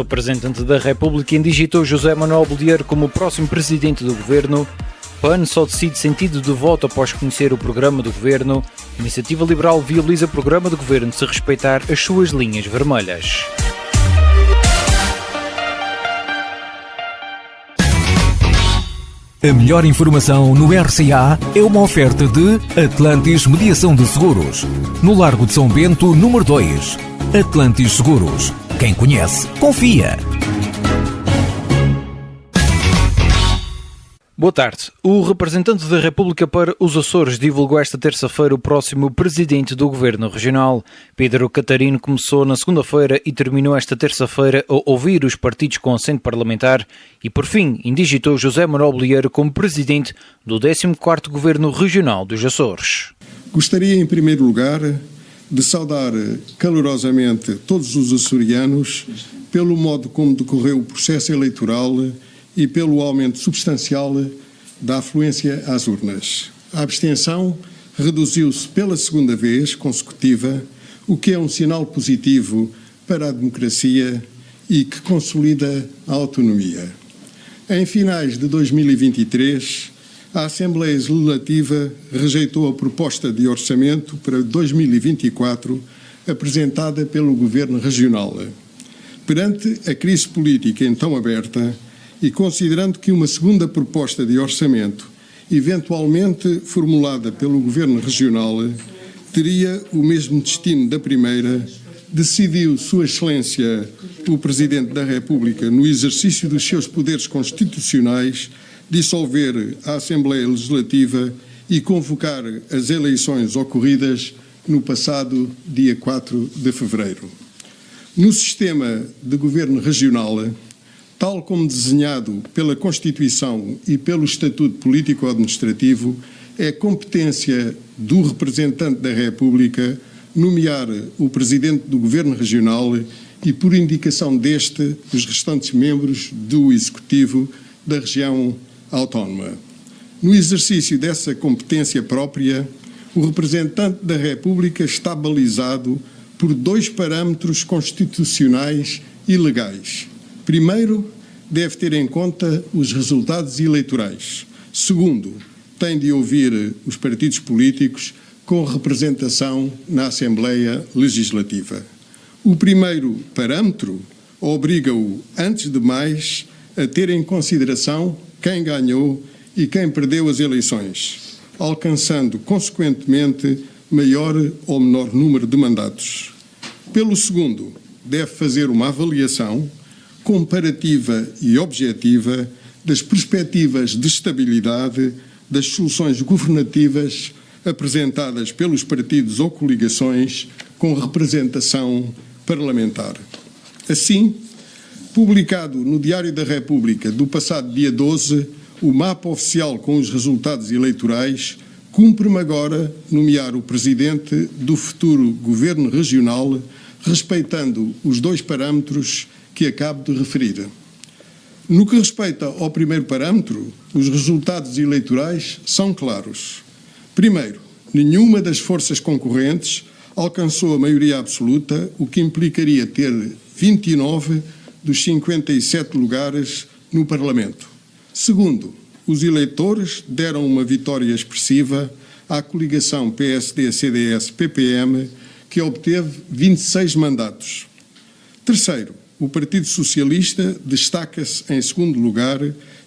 representante da República indigitou José Manuel Bolieiro como o próximo presidente do governo. PAN só decide sentido de voto após conhecer o programa do governo. Iniciativa Liberal viabiliza o programa do governo se respeitar as suas linhas vermelhas. A melhor informação no RCA é uma oferta de Atlantis Mediação de Seguros. No Largo de São Bento, número 2. Atlantis Seguros. Quem conhece, confia. Boa tarde. O representante da República para os Açores divulgou esta terça-feira o próximo presidente do Governo Regional. Pedro Catarino começou na segunda-feira e terminou esta terça-feira a ouvir os partidos com assento parlamentar e, por fim, indigitou José Manuel Bolieiro como presidente do 14º Governo Regional dos Açores. Gostaria, em primeiro lugar, de saudar calorosamente todos os açorianos pelo modo como decorreu o processo eleitoral e pelo aumento substancial da afluência às urnas. A abstenção reduziu-se pela segunda vez consecutiva, o que é um sinal positivo para a democracia e que consolida a autonomia. Em finais de 2023, a Assembleia Legislativa rejeitou a proposta de orçamento para 2024 apresentada pelo Governo Regional. Perante a crise política então aberta, e considerando que uma segunda proposta de orçamento, eventualmente formulada pelo Governo Regional, teria o mesmo destino da primeira, decidiu Sua Excelência o Presidente da República, no exercício dos seus poderes constitucionais, dissolver a Assembleia Legislativa e convocar as eleições ocorridas no passado dia 4 de fevereiro. No sistema de governo regional, tal como desenhado pela Constituição e pelo Estatuto Político-Administrativo, é competência do representante da República nomear o Presidente do Governo Regional e, por indicação deste, os restantes membros do Executivo da região autónoma. No exercício dessa competência própria, o representante da República está balizado por dois parâmetros constitucionais e legais. Primeiro, deve ter em conta os resultados eleitorais. Segundo, tem de ouvir os partidos políticos com representação na Assembleia Legislativa. O primeiro parâmetro obriga-o, antes de mais, a ter em consideração quem ganhou e quem perdeu as eleições, alcançando, consequentemente, maior ou menor número de mandatos. Pelo segundo, deve fazer uma avaliação comparativa e objetiva das perspectivas de estabilidade das soluções governativas apresentadas pelos partidos ou coligações com representação parlamentar. Assim, publicado no Diário da República do passado dia 12, o mapa oficial com os resultados eleitorais, cumpre-me agora nomear o Presidente do futuro Governo Regional, respeitando os dois parâmetros que acabo de referir. No que respeita ao primeiro parâmetro, os resultados eleitorais são claros. Primeiro, nenhuma das forças concorrentes alcançou a maioria absoluta, o que implicaria ter 29 dos 57 lugares no Parlamento. Segundo, os eleitores deram uma vitória expressiva à coligação PSD-CDS-PPM, que obteve 26 mandatos. Terceiro, o Partido Socialista destaca-se em segundo lugar,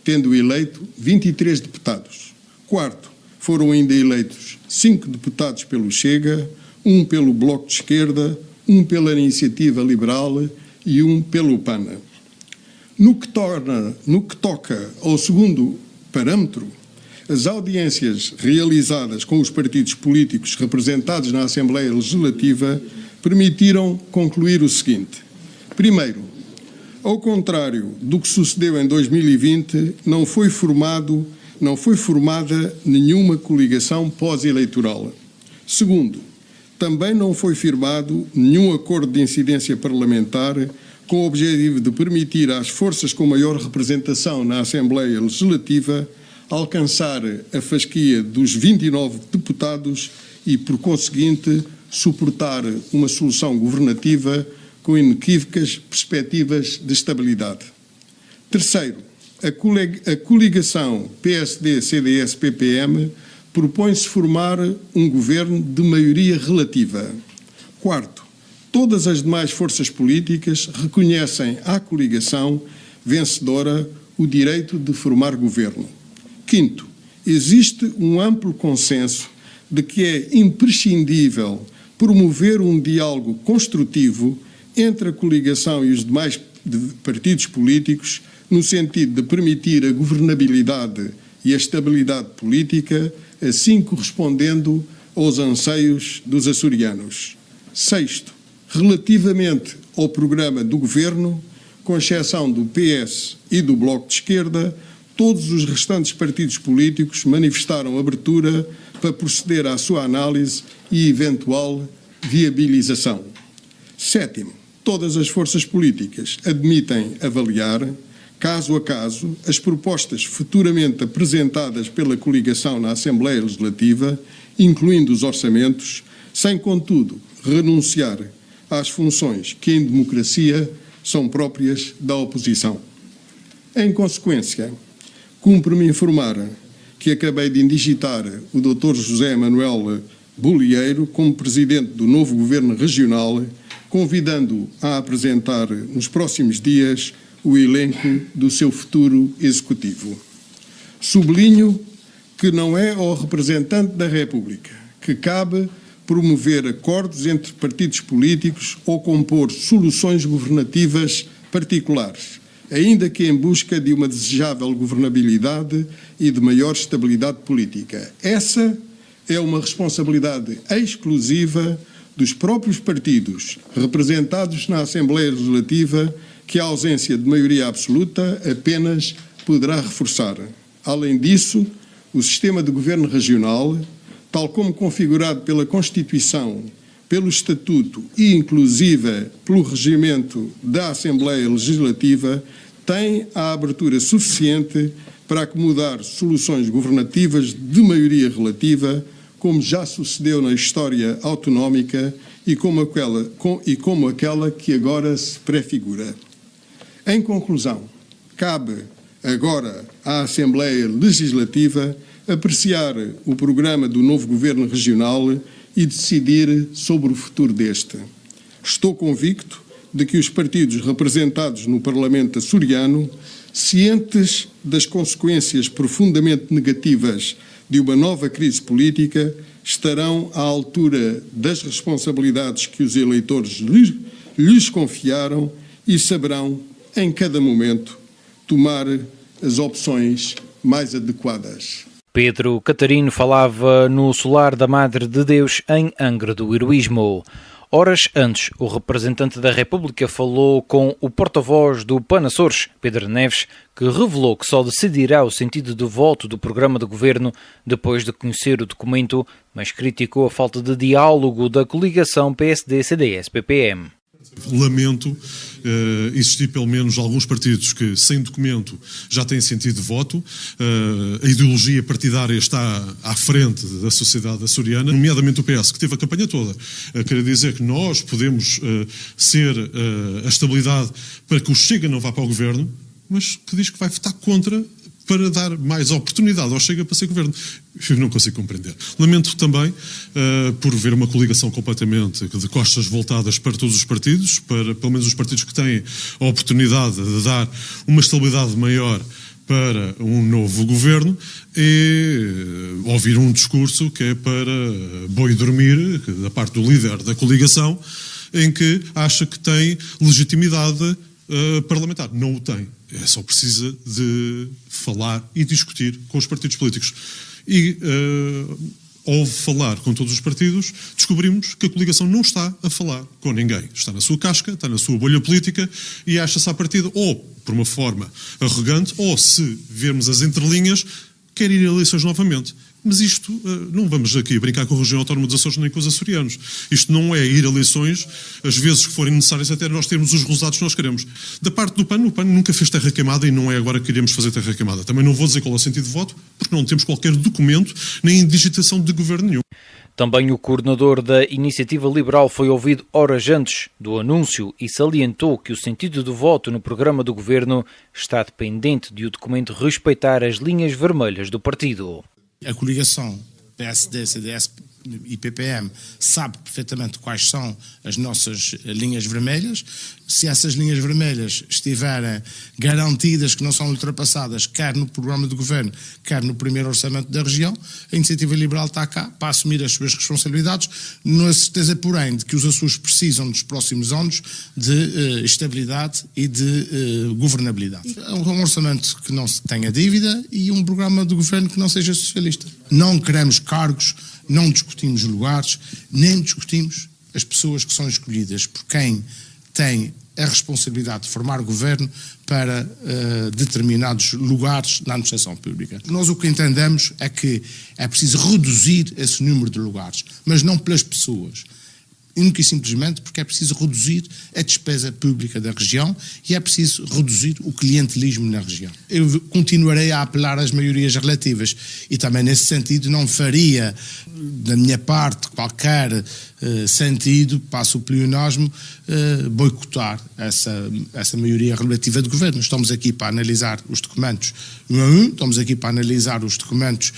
tendo eleito 23 deputados. Quarto, foram ainda eleitos 5 deputados pelo Chega, 1 pelo Bloco de Esquerda, 1 pela Iniciativa Liberal e 1 pelo PAN. No que toca ao segundo parâmetro, as audiências realizadas com os partidos políticos representados na Assembleia Legislativa permitiram concluir o seguinte. Primeiro, ao contrário do que sucedeu em 2020, não foi formada nenhuma coligação pós-eleitoral. Segundo, também não foi firmado nenhum acordo de incidência parlamentar com o objetivo de permitir às forças com maior representação na Assembleia Legislativa alcançar a fasquia dos 29 deputados e, por conseguinte, suportar uma solução governativa com inequívocas perspectivas de estabilidade. Terceiro, a coligação PSD-CDS-PPM propõe-se formar um governo de maioria relativa. Quarto, todas as demais forças políticas reconhecem à coligação vencedora o direito de formar governo. Quinto, existe um amplo consenso de que é imprescindível promover um diálogo construtivo entre a coligação e os demais partidos políticos no sentido de permitir a governabilidade e a estabilidade política, assim correspondendo aos anseios dos açorianos. Sexto, relativamente ao programa do Governo, com exceção do PS e do Bloco de Esquerda, todos os restantes partidos políticos manifestaram abertura para proceder à sua análise e eventual viabilização. Sétimo, todas as forças políticas admitem avaliar, caso a caso, as propostas futuramente apresentadas pela coligação na Assembleia Legislativa, incluindo os orçamentos, sem, contudo, renunciar às funções que, em democracia, são próprias da oposição. Em consequência, cumpre-me informar que acabei de indigitar o Dr. José Manuel Bolieiro como Presidente do novo Governo Regional, convidando-o a apresentar nos próximos dias o elenco do seu futuro Executivo. Sublinho que não é ao representante da República que cabe promover acordos entre partidos políticos ou compor soluções governativas particulares, ainda que em busca de uma desejável governabilidade e de maior estabilidade política. Essa é uma responsabilidade exclusiva dos próprios partidos representados na Assembleia Legislativa, que a ausência de maioria absoluta apenas poderá reforçar. Além disso, o sistema de governo regional, tal como configurado pela Constituição, pelo Estatuto e, inclusive, pelo regimento da Assembleia Legislativa, tem a abertura suficiente para acomodar soluções governativas de maioria relativa, como já sucedeu na história autonómica e como aquela que agora se prefigura. Em conclusão, cabe agora à Assembleia Legislativa apreciar o programa do novo Governo Regional e decidir sobre o futuro deste. Estou convicto de que os partidos representados no Parlamento açoriano, cientes das consequências profundamente negativas de uma nova crise política, estarão à altura das responsabilidades que os eleitores lhes confiaram e saberão, em cada momento, tomar as opções mais adequadas. Pedro Catarino falava no Solar da Madre de Deus em Angra do Heroísmo. Horas antes, o representante da República falou com o porta-voz do PAN Açores, Pedro Neves, que revelou que só decidirá o sentido do voto do programa de governo depois de conhecer o documento, mas criticou a falta de diálogo da coligação PSD-CDS-PPM. Lamento existir pelo menos alguns partidos que, sem documento, já têm sentido de voto. A ideologia partidária está à frente da sociedade açoriana, nomeadamente o PS, que teve a campanha toda a querer dizer que nós podemos ser a estabilidade para que o Chega não vá para o governo, mas que diz que vai votar contra para dar mais oportunidade ao Chega para ser governo. Eu não consigo compreender. Lamento também por ver uma coligação completamente de costas voltadas para todos os partidos, para pelo menos os partidos que têm a oportunidade de dar uma estabilidade maior para um novo governo, e ouvir um discurso que é para boi dormir, da parte do líder da coligação, em que acha que tem legitimidade parlamentar. Não o tem. É só precisa de falar e discutir com os partidos políticos. E ao falar com todos os partidos, descobrimos que a coligação não está a falar com ninguém. Está na sua casca, está na sua bolha política e acha-se à partida, ou por uma forma arrogante, ou se vermos as entrelinhas, quer ir a eleições novamente. Mas isto, não vamos aqui brincar com a região autónoma dos Açores nem com os açorianos. Isto não é ir a eleições, às vezes que forem necessárias, até nós termos os resultados que nós queremos. Da parte do PAN, o PAN nunca fez terra queimada e não é agora que iremos fazer terra queimada. Também não vou dizer qual é o sentido de voto, porque não temos qualquer documento nem digitação de governo nenhum. Também o coordenador da Iniciativa Liberal foi ouvido horas antes do anúncio e salientou que o sentido do voto no programa do governo está dependente de o documento respeitar as linhas vermelhas do partido. A coligação PSD, CDS e PPM sabe perfeitamente quais são as nossas linhas vermelhas. Se essas linhas vermelhas estiverem garantidas, que não são ultrapassadas, quer no programa do governo, quer no primeiro orçamento da região, a Iniciativa Liberal está cá para assumir as suas responsabilidades, na certeza, porém, de que os Açores precisam nos próximos anos de estabilidade e de governabilidade. É um orçamento que não tenha dívida e um programa do governo que não seja socialista. Não queremos cargos, não discutimos lugares, nem discutimos as pessoas que são escolhidas por quem tem a responsabilidade de formar governo para determinados lugares na administração pública. Nós o que entendemos é que é preciso reduzir esse número de lugares, mas não pelas pessoas. Única e simplesmente porque é preciso reduzir a despesa pública da região e é preciso reduzir o clientelismo na região. Eu continuarei a apelar às maiorias relativas e também nesse sentido não faria da minha parte qualquer sentido, passo o pleonasmo, boicotar essa maioria relativa de governo. Estamos aqui para analisar os documentos um a um, estamos aqui para analisar os documentos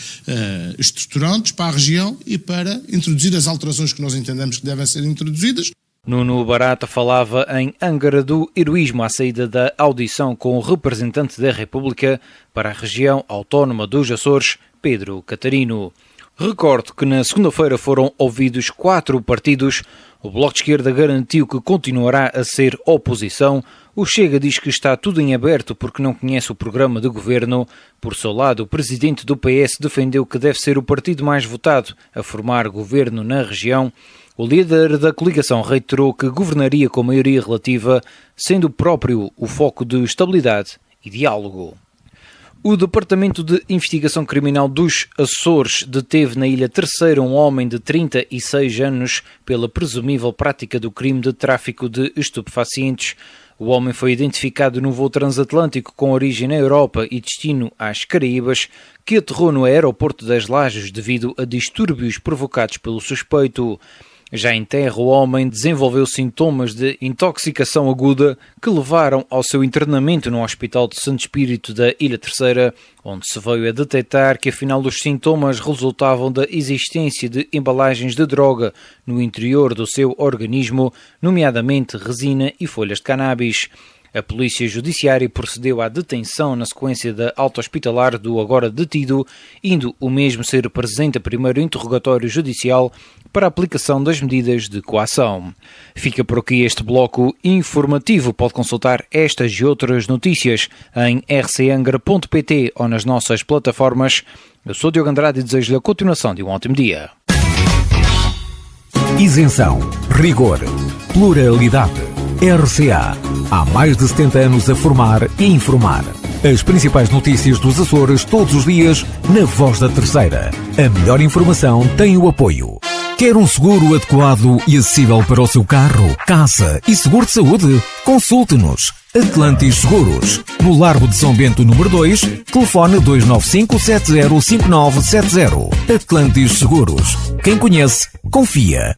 estruturantes para a região e para introduzir as alterações que nós entendemos que devem ser introduzidas. Nuno Barata falava em Angra do Heroísmo à saída da audição com o representante da República para a região autónoma dos Açores, Pedro Catarino. Recordo que na segunda-feira foram ouvidos 4 partidos. O Bloco de Esquerda garantiu que continuará a ser oposição. O Chega diz que está tudo em aberto porque não conhece o programa de governo. Por seu lado, o presidente do PS defendeu que deve ser o partido mais votado a formar governo na região. O líder da coligação reiterou que governaria com maioria relativa, sendo próprio o foco de estabilidade e diálogo. O Departamento de Investigação Criminal dos Açores deteve na Ilha Terceira um homem de 36 anos pela presumível prática do crime de tráfico de estupefacientes. O homem foi identificado num voo transatlântico com origem na Europa e destino às Caraíbas, que aterrou no aeroporto das Lajes devido a distúrbios provocados pelo suspeito. Já em terra, o homem desenvolveu sintomas de intoxicação aguda que levaram ao seu internamento no Hospital de Santo Espírito da Ilha Terceira, onde se veio a detectar que afinal os sintomas resultavam da existência de embalagens de droga no interior do seu organismo, nomeadamente resina e folhas de cannabis. A Polícia Judiciária procedeu à detenção na sequência da alta hospitalar do agora detido, indo o mesmo ser presente a primeiro interrogatório judicial para a aplicação das medidas de coação. Fica por aqui este bloco informativo. Pode consultar estas e outras notícias em rcangra.pt ou nas nossas plataformas. Eu sou Diogo Andrade e desejo-lhe a continuação de um ótimo dia. Isenção, rigor, pluralidade. RCA. Há mais de 70 anos a formar e informar. As principais notícias dos Açores todos os dias na Voz da Terceira. A melhor informação tem o apoio. Quer um seguro adequado e acessível para o seu carro, casa e seguro de saúde? Consulte-nos. Atlantis Seguros. No Largo de São Bento, número 2, telefone 295-705970. Atlantis Seguros. Quem conhece, confia.